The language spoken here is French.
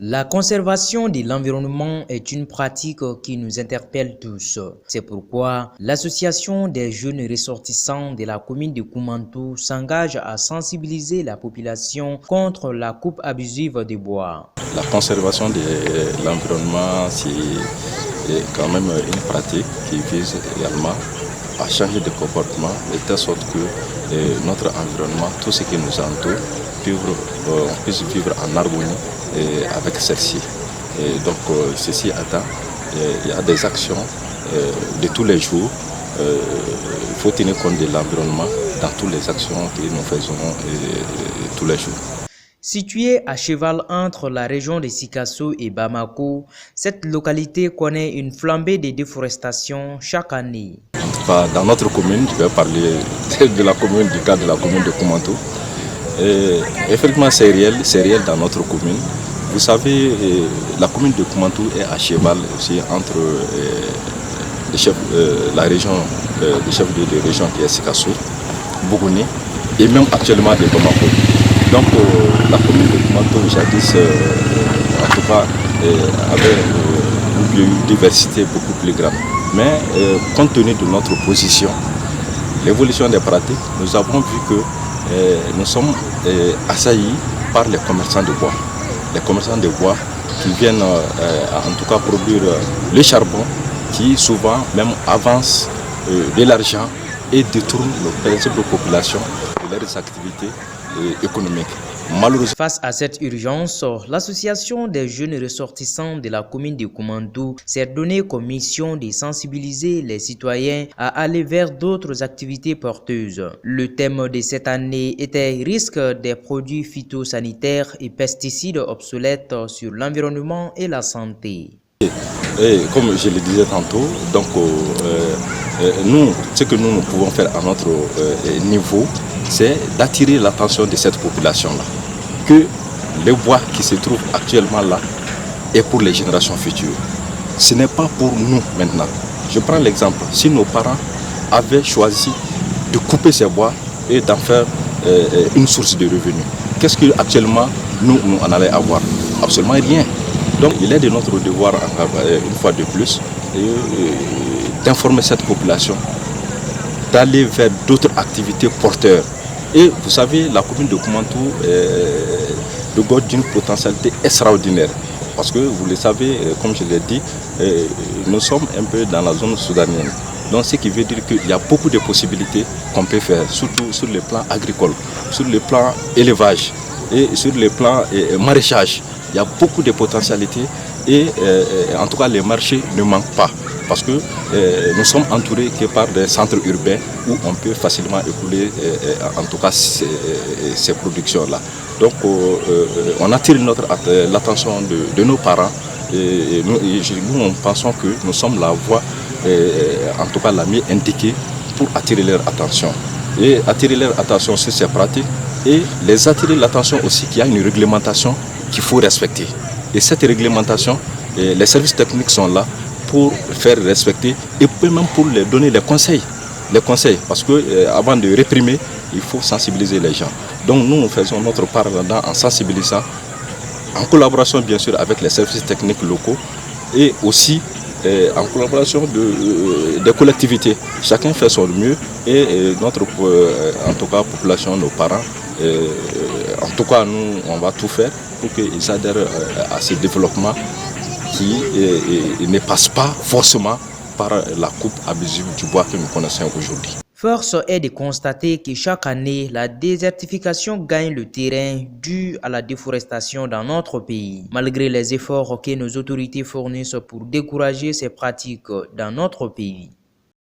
La conservation de l'environnement est une pratique qui nous interpelle tous. C'est pourquoi l'association des jeunes ressortissants de la commune de Koumantou s'engage à sensibiliser la population contre la coupe abusive des bois. La conservation de l'environnement, c'est quand même une pratique qui vise également à changer de comportement de telle sorte que notre environnement, tout ce qui nous entoure, on puisse vivre en harmonie avec celle-ci. Donc ceci attend, il y a des actions de tous les jours. Il faut tenir compte de l'environnement dans toutes les actions que nous faisons tous les jours. Située à cheval entre la région de Sikasso et Bamako, cette localité connaît une flambée de déforestation chaque année. Dans notre commune, je vais parler de la commune, du cas de la commune de Koumantou. Effectivement, c'est réel dans notre commune. Vous savez, la commune de Koumantou est à cheval aussi entre la région, le chef de région qui est Sikasso, Bougouni, et même actuellement de Bamako. Donc la commune de Koumantou, jadis, en tout cas, avait une biodiversité beaucoup plus grande. Mais compte tenu de notre position, l'évolution des pratiques, nous avons vu que nous sommes assaillis par les commerçants de bois. Les commerçants de bois qui viennent en tout cas produire le charbon, qui souvent même avancent de l'argent et détournent les principes de population de leurs activités économiques. Malheureusement, face à cette urgence, l'association des jeunes ressortissants de la commune de Koumantou s'est donnée comme mission de sensibiliser les citoyens à aller vers d'autres activités porteuses. Le thème de cette année était risque des produits phytosanitaires et pesticides obsolètes sur l'environnement et la santé. Et comme je le disais tantôt, donc, ce que nous pouvons faire à notre niveau, c'est d'attirer l'attention de cette population-là. Que le bois qui se trouve actuellement là est pour les générations futures. Ce n'est pas pour nous maintenant. Je prends l'exemple, si nos parents avaient choisi de couper ces bois et d'en faire une source de revenus, qu'est-ce qu'actuellement nous en allons avoir? Absolument rien. Donc il est de notre devoir, une fois de plus, d'informer cette population, d'aller vers d'autres activités porteurs. Et vous savez, la commune de Koumantou regorge d'une potentialité extraordinaire. Parce que vous le savez, comme je l'ai dit, nous sommes un peu dans la zone soudanienne. Donc ce qui veut dire qu'il y a beaucoup de possibilités qu'on peut faire, surtout sur le plan agricole, sur le plan élevage et sur le plan maraîchage. Il y a beaucoup de potentialités et en tout cas les marchés ne manquent pas parce que nous sommes entourés que par des centres urbains où on peut facilement écouler en tout cas ces productions-là. Donc on attire l'attention de nos parents et nous pensons que nous sommes la voie en tout cas la mieux indiquée pour attirer leur attention. Et attirer leur attention sur ces pratiques et les attirer l'attention aussi qu'il y a une réglementation qu'il faut respecter. Et cette réglementation, les services techniques sont là pour faire respecter et même pour leur donner les conseils. Parce qu'avant de réprimer, il faut sensibiliser les gens. Donc nous faisons notre part là-dedans en sensibilisant, en collaboration bien sûr avec les services techniques locaux et aussi en collaboration des collectivités. Chacun fait son mieux et notre en tout cas population, nos parents, en tout cas nous on va tout faire pour qu'ils adhèrent à ce développement qui ne passe pas forcément par la coupe abusive du bois que nous connaissons aujourd'hui. Force est de constater que chaque année, la désertification gagne le terrain dû à la déforestation dans notre pays. Malgré les efforts que nos autorités fournissent pour décourager ces pratiques dans notre pays.